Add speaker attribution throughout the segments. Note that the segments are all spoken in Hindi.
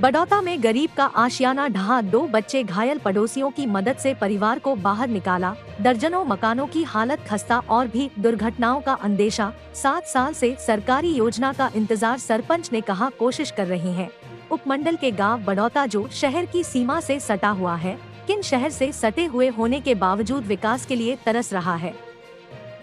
Speaker 1: बड़ौदा में गरीब का आशियाना ढहा, 2 बच्चे घायल, पड़ोसियों की मदद से परिवार को बाहर निकाला। दर्जनों मकानों की हालत खस्ता और भी दुर्घटनाओं का अंदेशा। 7 साल से सरकारी योजना का इंतजार, सरपंच ने कहा कोशिश कर रही हैं। उपमंडल के गांव बड़ौदा जो शहर की सीमा से सटा हुआ है, किन शहर से सटे हुए होने के बावजूद विकास के लिए तरस रहा है।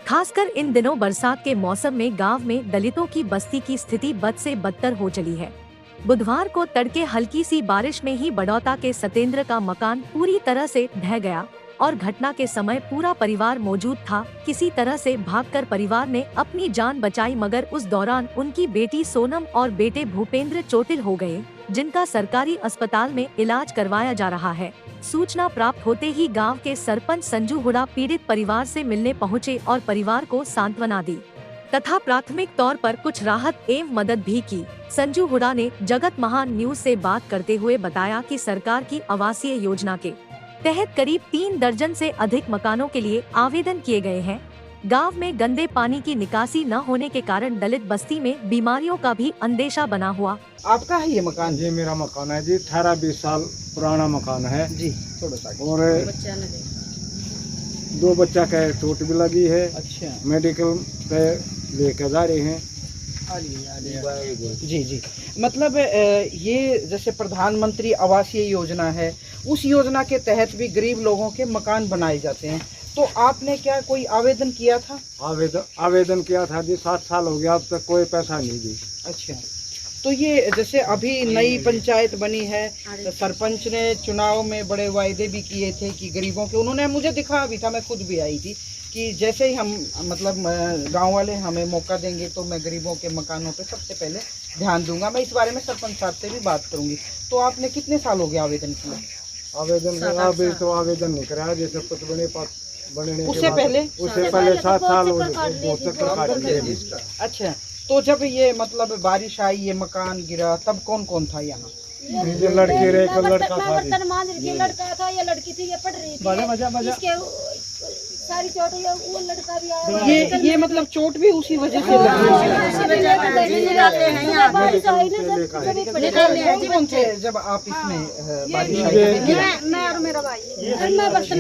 Speaker 1: खासकर इन दिनों बरसात के मौसम में गांव में दलितों की बस्ती की स्थिति बद से बदतर हो चली है। बुधवार को तड़के हल्की सी बारिश में ही बड़ौदा के सतेंद्र का मकान पूरी तरह से ढह गया और घटना के समय पूरा परिवार मौजूद था। किसी तरह से भागकर परिवार ने अपनी जान बचाई, मगर उस दौरान उनकी बेटी सोनम और बेटे भूपेंद्र चोटिल हो गए, जिनका सरकारी अस्पताल में इलाज करवाया जा रहा है। सूचना प्राप्त होते ही गांव के सरपंच संजू हुडा पीड़ित परिवार से मिलने पहुंचे और परिवार को सांत्वना दी तथा प्राथमिक तौर पर कुछ राहत एवं मदद भी की। संजू हुडा ने जगत महान न्यूज से बात करते हुए बताया कि सरकार की आवासीय योजना के तहत करीब 3 दर्जन से अधिक मकानों के लिए आवेदन किए गए हैं। गांव में गंदे पानी की निकासी न होने के कारण दलित बस्ती में बीमारियों का भी अंदेशा बना हुआ।
Speaker 2: आपका है ये मकान?
Speaker 3: जी मेरा मकान है जी, 18-20 साल पुराना मकान है
Speaker 2: जी। थोड़ा सा
Speaker 3: और 2 बच्चा का चोट भी लगी है।
Speaker 2: अच्छा,
Speaker 3: मेडिकल पे लेकर जा रहे हैं।
Speaker 2: जी जी। मतलब ये जैसे प्रधानमंत्री आवासीय योजना है, उस योजना के तहत भी गरीब लोगों के मकान बनाए जाते हैं, तो आपने क्या कोई आवेदन किया था?
Speaker 3: आवेदन किया था जी, 7 साल हो गया, अब तक कोई पैसा नहीं दी।
Speaker 2: अच्छा, तो ये जैसे अभी नई पंचायत बनी है, तो सरपंच ने चुनाव में बड़े वायदे भी किए थे कि गरीबों के, उन्होंने मुझे दिखा भी था, मैं खुद भी आई थी कि जैसे ही हम मतलब गांव वाले हमें मौका देंगे तो मैं गरीबों के मकानों पे सबसे पहले ध्यान दूंगा। मैं इस बारे में सरपंच साहब से भी बात करूंगी। तो आपने कितने साल हो गए आवेदन किया?
Speaker 3: आवेदन अभी तो आवेदन नहीं कराया, जैसे कुछ बनने
Speaker 2: उससे पहले
Speaker 3: 7 साल हो गए।
Speaker 2: अच्छा, तो जब ये मतलब बारिश आई, ये मकान गिरा, तब कौन कौन था यहाँ?
Speaker 3: ये लड़की रहे, एक लड़का था।
Speaker 4: लड़का था या लड़की थी, ये पढ़ रही थी। सारी चोट वो लड़का भी आया।
Speaker 2: ये मतलब चोट भी उसी वजह से कौन थे जब आप इसमें बारिश आई?
Speaker 4: मैं और मेरा भाई, मैं बर्तन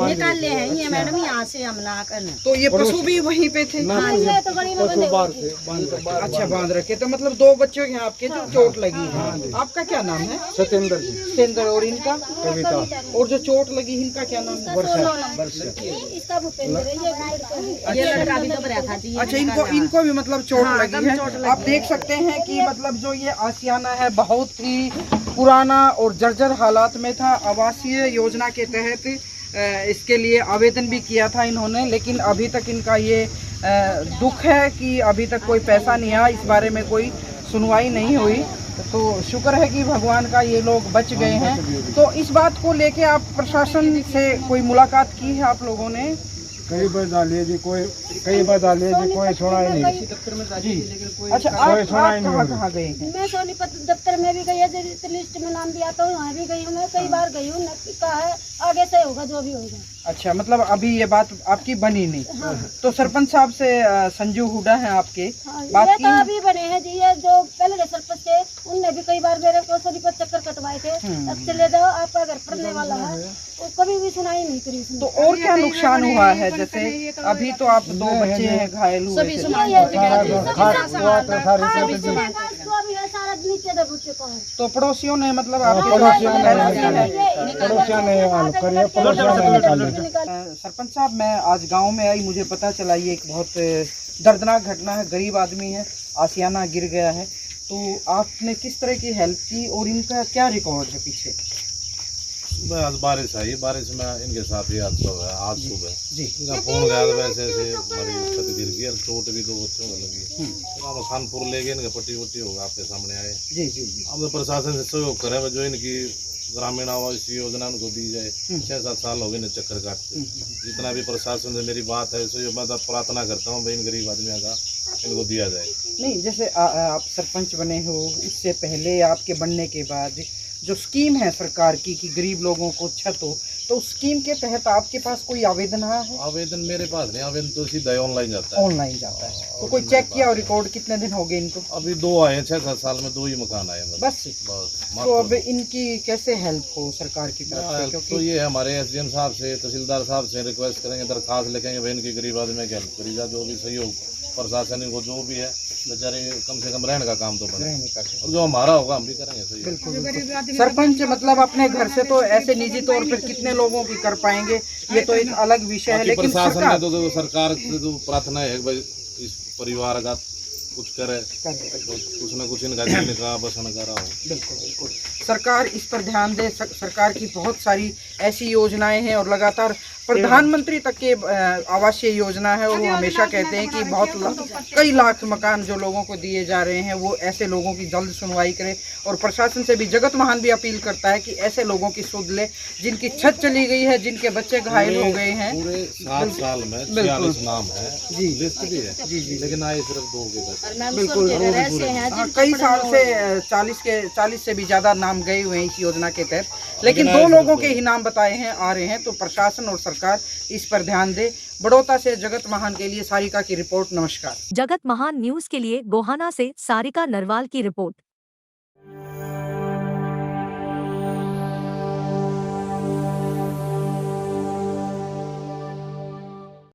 Speaker 4: निकाल ले हैं ये मैडम, यहाँ से हमला करने।
Speaker 2: तो ये पशु भी वहीं पे थे? अच्छा, बांध रखे। तो मतलब 2 बच्चों हैं आपके जो चोट लगी है। आपका क्या नाम है?
Speaker 3: सतेंद्र जी।
Speaker 2: सतेंद्र। और इनका?
Speaker 3: कविता।
Speaker 2: और जो चोट लगी इनका क्या नाम है?
Speaker 3: वर्षा।
Speaker 4: इसका भूपेंद्र है, ये लड़का भी तो भरा था जी।
Speaker 2: अच्छा, इनको भी मतलब चोट लगी है। आप देख सकते हैं कि मतलब जो ये आशियाना है बहुत ही पुराना और जर्जर हालात में था। आवासीय योजना के तहत इसके लिए आवेदन भी किया था इन्होंने, लेकिन अभी तक इनका ये दुख है कि अभी तक कोई पैसा नहीं आया, इस बारे में कोई सुनवाई नहीं हुई। तो शुक्र है कि भगवान का ये लोग बच गए हैं। तो इस बात को लेके आप प्रशासन से कोई मुलाकात की है आप लोगों ने?
Speaker 3: कई बार डालिए जी, कोई छोड़ा ही नहीं
Speaker 2: जी। अच्छा, आप कहाँ गए हैं?
Speaker 4: मैं सोनीपत दफ्तर में भी गई है, लिस्ट में नाम भी आता हूँ, वहाँ भी गई हूँ, मैं कई बार गई हूँ। कहा है आगे से होगा जो भी होगा।
Speaker 2: अच्छा, मतलब अभी ये बात आपकी बनी नहीं। हाँ। तो सरपंच साहब से संजू हुडा हैं आपके, बात
Speaker 4: ये
Speaker 2: की?
Speaker 4: तो अभी बने हैं जी, ये जो पहले के सरपंच थे उनने भी कई बार मेरे को सोनीपत चक्कर कटवाए थे, अब चले जाओ आपका घर पड़ने वाला है, वो कभी भी सुनाई नहीं करी।
Speaker 2: तो और क्या नुकसान हुआ है? जैसे अभी तो आप 2 बच्चे हैं घायल हुए थे। तो पड़ोसियों ने मतलब आपके सरपंच साहब, मैं आज गांव में आई, मुझे पता चला ये एक बहुत दर्दनाक घटना है। गरीब आदमी है, आशियाना गिर गया है। तो आपने किस तरह की हेल्प की और इनका क्या रिकॉर्ड है पीछे?
Speaker 5: आज बारिश आई, बारिश में इनके साथ ही आज सुबह
Speaker 2: जी
Speaker 5: इनका फोन गया था, वैसे ऐसे हमारी छत गिर गई और चोट भी 2 बच्चों को लगी। हम खानपुर ले गए, इनका पट्टी होगा आपके सामने आए।
Speaker 2: जी जी।
Speaker 5: हम तो प्रशासन से सहयोग करें जो इनकी ग्रामीण आवास योजना उनको दी जाए। 6-7 साल हो गए चक्कर काटते। जितना भी प्रशासन से मेरी बात है सो मैं प्रार्थना करता हूँ भाई इन गरीब आदमियों का इनको दिया जाए।
Speaker 2: नहीं, जैसे आप सरपंच बने हो, उससे पहले आपके बनने के बाद जो स्कीम है सरकार की कि गरीब लोगों को छत हो, तो उस स्कीम के तहत आपके पास कोई आवेदन आया है?
Speaker 5: आवेदन मेरे पास नहीं, आवेदन तो सीधा ऑनलाइन जाता है।
Speaker 2: ऑनलाइन जाता है, तो कोई चेक किया और रिकॉर्ड कितने दिन हो गए इनको?
Speaker 5: अभी 2 आए हैं, 6-7 साल में 2 ही मकान आए हैं
Speaker 2: बस। तो अब इनकी कैसे हेल्प हो सरकार की तरफ से? क्योंकि
Speaker 5: तो ये हमारे एसडीएम साहब से, तहसीलदार साहब से रिक्वेस्ट करेंगे, दरखास्त लिखेंगे, भाई इनकी गरीब आदमी की हेल्प करी जा, जो भी सहयोग प्रशासन को जो भी है, बेचारे कम से कम रहने का काम तो बने,
Speaker 2: रहने का
Speaker 5: और जो हमारा होगा हम भी करेंगे सहयोग।
Speaker 2: बिल्कुल। सरपंच मतलब अपने घर से तो ऐसे निजी तौर पर कितने लोगों की कर पाएंगे, ये तो एक अलग विषय है,
Speaker 5: बाकी
Speaker 2: लेकिन
Speaker 5: प्रशासन
Speaker 2: सरकार
Speaker 5: ने तो सरकार से तो प्रार्थना है कि भाई इस परिवार का कुछ करे, तो कुछ न कुछ इनका जीने का बसन करा हो।
Speaker 2: बिल्कुल बिल्कुल सरकार इस पर ध्यान दे। सरकार की बहुत सारी ऐसी योजनाएं हैं और लगातार प्रधानमंत्री तक के आवासीय योजना है, और वो हमेशा कहते हैं कि कई लाख मकान जो लोगों को दिए जा रहे हैं, वो ऐसे लोगों की जल्द सुनवाई करे। और प्रशासन से भी जगत महान भी अपील करता है कि ऐसे लोगों की सुध ले जिनकी छत चली गई है, जिनके बच्चे घायल हो गए हैं।
Speaker 5: पूरे 7 साल में 46 नाम है
Speaker 2: जी,
Speaker 5: लिस्ट भी है जी, लेकिन आए सिर्फ 2 के बस।
Speaker 2: बिल्कुल। कई साल से 40 से भी ज्यादा नाम गए हुए हैं इस योजना के तहत, लेकिन 2 लोगों के ही नाम बताए हैं आ रहे हैं। तो प्रशासन और सरकार इस पर ध्यान दे। बड़ौदा से जगत महान के लिए सारिका की रिपोर्ट। नमस्कार।
Speaker 1: जगत महान न्यूज के लिए गोहाना से सारिका नरवाल की रिपोर्ट।